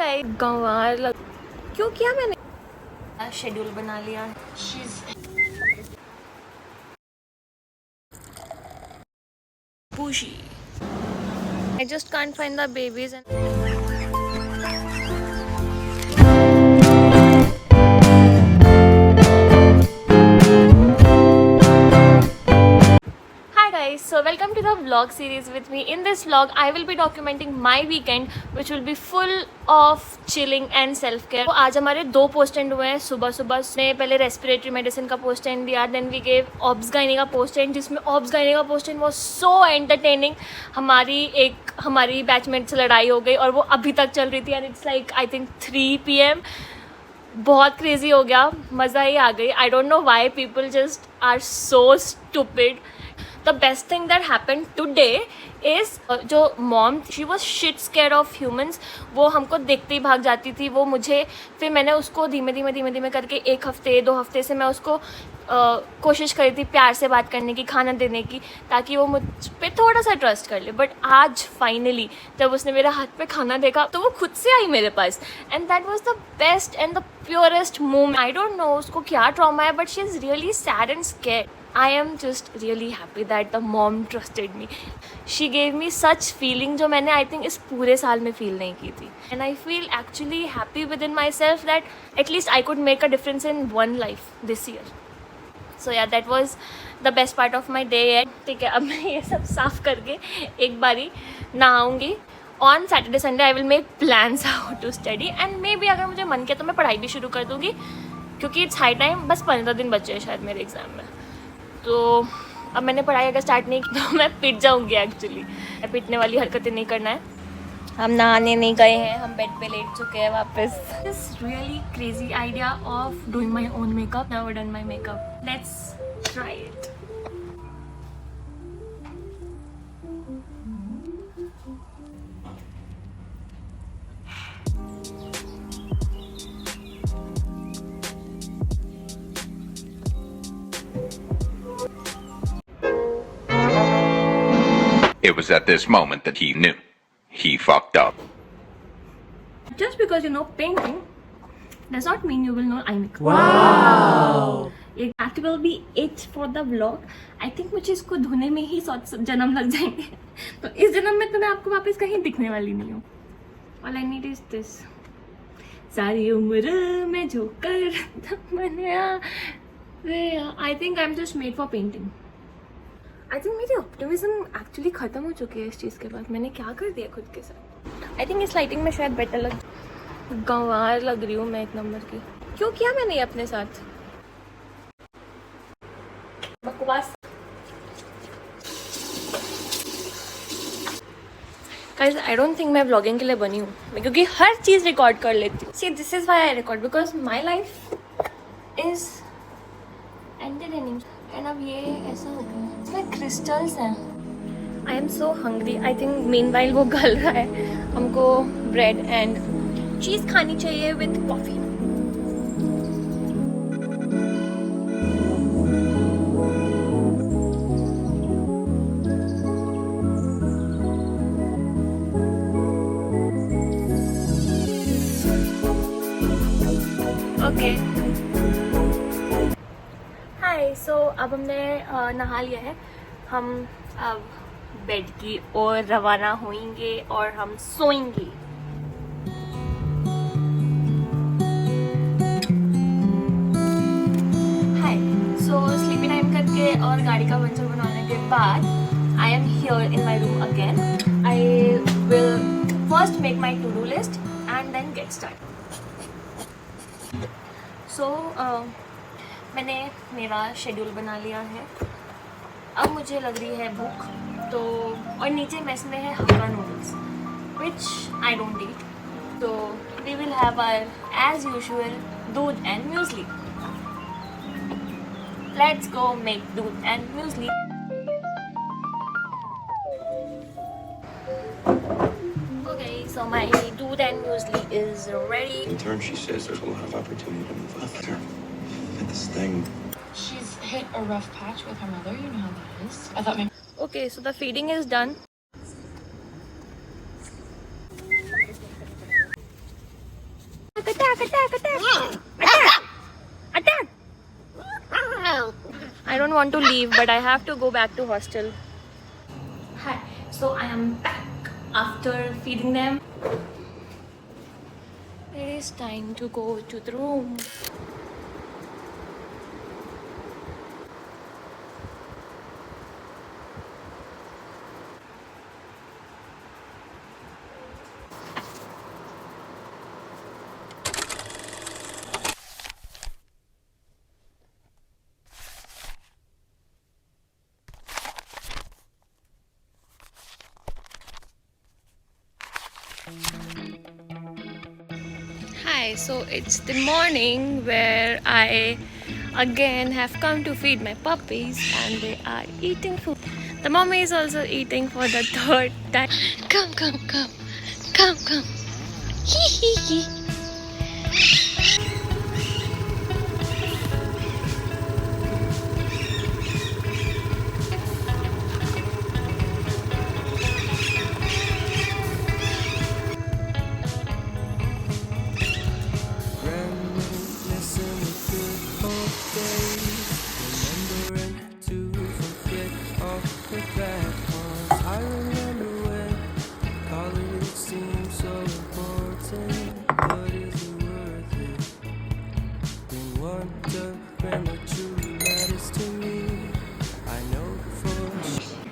Guys, गंवार लग क्यों किया मैंने? शेड्यूल बना लिया। Pushy. I just can't find the babies and so welcome to the vlog series with me. In this vlog I will be documenting my weekend which will be full of chilling and self care. तो आज हमारे 2 post and हुए हैं। सुबह सुबह ने पहले respiratory medicine का पोस्ट एंड दिया, then we gave obs gynae का पोस्ट एंड, जिसमें ऑब्स गाइनी का post end was so entertaining. हमारी बैचमेट से लड़ाई हो गई और वो अभी तक चल रही थी and it's like I think 3 PM। बहुत क्रेजी हो गया, मज़ा ही आ गई। I don't know why people just are so stupid. The best thing that happened today is जो mom she was shit scare of humans. वो हमको देखते ही भाग जाती थी। वो मुझे फिर मैंने उसको धीमे धीमे करके 1 हफ्ते 2 हफ्ते से मैं उसको कोशिश करी थी प्यार से बात करने की, खाना देने की, ताकि वो मुझ पे थोड़ा सा ट्रस्ट कर ले। बट आज फाइनली जब उसने मेरे हाथ पे खाना देखा तो वो खुद से आई मेरे पास and that was the best and the purest moment. I don't know उसको क्या ट्रॉमा है but she is really sad and scared. I am just really happy that the mom trusted me. She gave me such feeling जो मैंने I think इस पूरे साल में feel नहीं की थी. And I feel actually happy within myself that at least I could make a difference in one life this year. So yeah, that was the best part of my day. ठीक है, अब मैं ये सब साफ करके एक बारी नहाऊंगी. On Saturday Sunday I will make plans how to study and maybe अगर मुझे मन किया तो मैं पढ़ाई भी शुरू कर दूँगी, क्योंकि it's high time. बस 15 दिन बचे हैं शायद मेरे एग्ज़ाम में. तो अब मैंने पढ़ाई अगर स्टार्ट नहीं की तो मैं पिट जाऊंगी। एक्चुअली पिटने वाली हरकतें नहीं करना है। हम नहाने नहीं गए हैं, हम बेड पे लेट चुके हैं वापस। This really crazy idea of doing my own makeup. Never done my makeup, let's try it. It was at this moment that he knew. He fucked up. Just because you know painting does not mean you will know eye makeup. Wow! That will be it for the vlog. I think मुझे इसको धोने में ही 100 जन्म लग जाएंगे। तो इस जन्म में तो मैं आपको वापस कहीं दिखने वाली नहीं हूँ। All I need is this. सारी उम्र में जो कर मैंने I think I'm just made for painting. I think मेरी ऑप्टिमिज्म एक्चुअली ख़त्म हो चुकी है इस चीज़ के बाद। मैंने क्या कर दिया खुद के साथ। आई थिंक इस लाइटिंग में शायद बेटर गंवार लग रही हूँ मैं 1 नंबर की। क्यों किया मैंने ये अपने साथ? बकवास। गाइस आई डोंट थिंक मैं व्लॉगिंग के लिए बनी हूँ, क्योंकि हर चीज़ रिकॉर्ड कर लेती हूँ। See this is why I record, because my life is entertaining. And अब ये ऐसा हो गया, इसमें क्रिस्टल्स हैं। I am so hungry. I think meanwhile वो गल रहा है। हमको ब्रेड एंड चीज़ खानी चाहिए विद कॉफ़ी। ओके सो अब हमने नहा लिया है। हम अब बेड की ओर रवाना होंगे और हम सोएंगे। हाय, सो स्लीपी टाइम करके और गाड़ी का पंचर बनाने के बाद I am here in my room again. I will first make my to do list and then get start. So मैंने मेरा शेड्यूल बना लिया है। अब मुझे लग रही है भूख, तो और नीचे मेस में है हक्का noodles which I don't eat, तो we will have our as usual दूध and muesli. Let's go make दूध and muesli. Okay, so my दूध and muesli is ready. In turn, she says there's a lot of opportunity to move up there. This thing. She's hit a rough patch with her mother. You know how that is. I thought maybe. Okay, so the feeding is done. Attack! I don't want to leave, but I have to go back to hostel. Hi, so I am back after feeding them. It is time to go to the room. Hi, so it's the morning where I again have come to feed my puppies and they are eating food. The mommy is also eating for the third time. Come, come, come, come, come. Hee hee hee.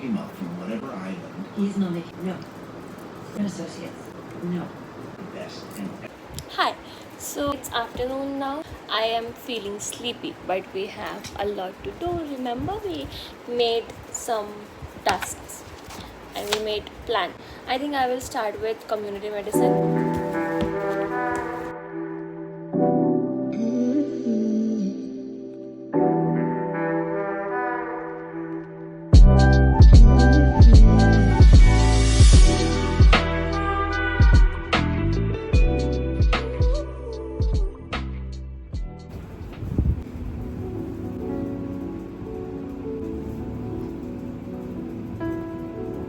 Came up from whatever island. He's not making no. An associates. No. Best and Hi, so it's afternoon now. I am feeling sleepy, but we have a lot to do. Remember, we made some tasks and we made plan. I think I will start with community medicine.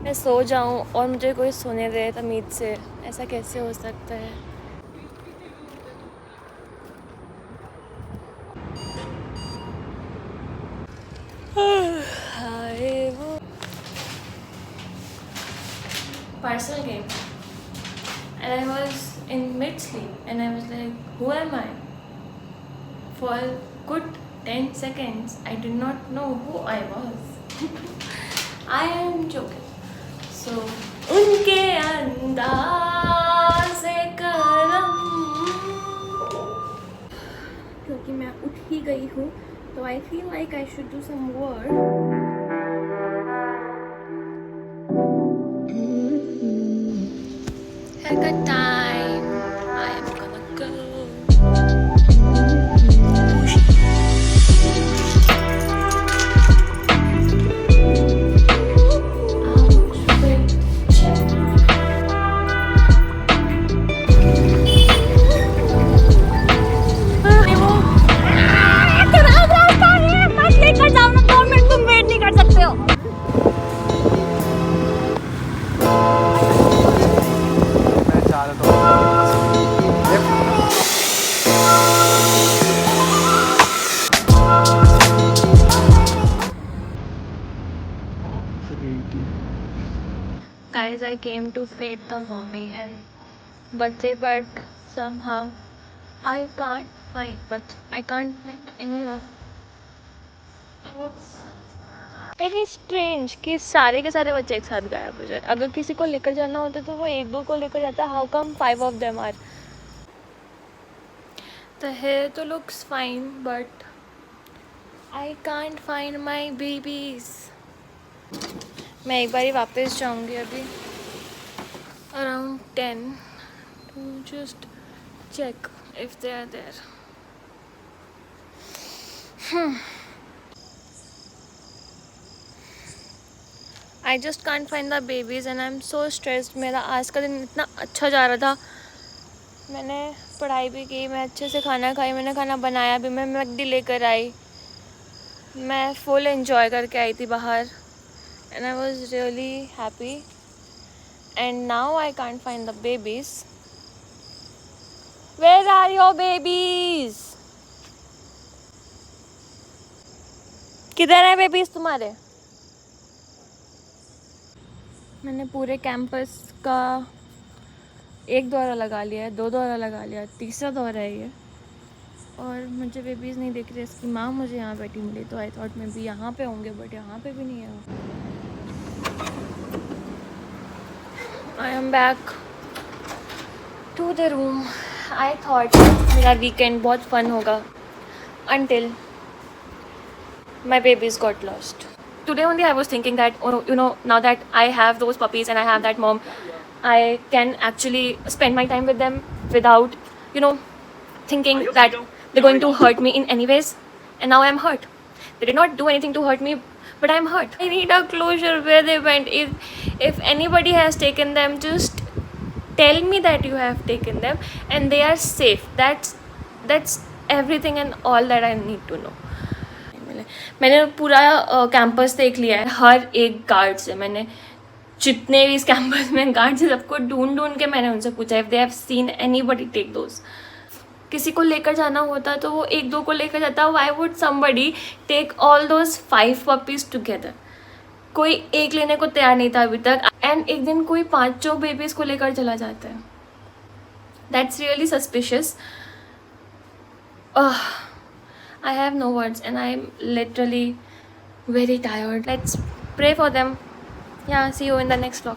मैं सो जाऊं और मुझे कोई सोने दे तमीज़ से, ऐसा कैसे हो सकता है? हाय वो parcel came and I was in mid sleep and I was like, who am I? For a good 10 seconds I did not know who I was. I am joking. So, उनके अंदाज़े करम, क्योंकि मैं उठ ही गई हूँ तो I feel like I should do some work. Haircut time. I am gonna go. Guys, I came to feed the mommy and but somehow I can't find anyone. Very strange कि सारे के सारे बच्चे एक साथ गायब हो जाए. अगर किसी को लेकर जाना होता तो वो एक दो को लेकर जाता. How come 5 of them are? The hair तो looks fine but I can't find my babies. मैं एक बारी वापस जाऊंगी अभी around 10 to just check if they are there. I just can't find the babies and I'm so stressed. मेरा आज का दिन इतना अच्छा जा रहा था. मैंने पढ़ाई भी की, मैं अच्छे से खाना खाई, मैंने खाना बनाया भी, मैं मैकडी लेकर आई, मैं फुल एंजॉय करके आई थी बाहर. And I was really happy. And now I can't find the babies. Where are are your babies? किधर है बेबीज तुम्हारे? मैंने पूरे कैंपस का एक दौरा लगा लिया है, 2 दौरा लगा लिया, तीसरा दौरा है ये, और मुझे बेबीज़ नहीं दिख रही। इसकी माँ मुझे यहाँ बैठी मिली, तो आई थॉट में भी यहाँ पे होंगे, बट यहाँ पे भी नहीं है। I am back to the room. I thought मेरा वीकेंड बहुत फन होगा until my babies got lost. Today only I was thinking that, oh, you know, now that I have those puppies and I have that mom, I can actually spend my time with them without, you know, thinking that they're going to hurt me in any ways. And now I'm hurt. They did not do anything to hurt me, but I'm hurt. I need a closure where they went. If anybody has taken them, just tell me that you have taken them and they are safe. That's everything and all that I need to know. मैंने पूरा campus देख लिया है, हर एक guard से। मैंने जितने भी इस कैंपस में गार्ड से सबको ढूंढ के मैंने उनसे पूछा if they have seen anybody take those. किसी को लेकर जाना होता तो वो 1-2 को लेकर जाता। Why would somebody take all those 5 puppies together? कोई एक लेने को तैयार नहीं था अभी तक, एंड एक दिन कोई 5 बेबीज़ को लेकर चला जाता है। That's really suspicious. I have no words and I'm literally very tired. Let's pray for them. Yeah, see you in the next vlog.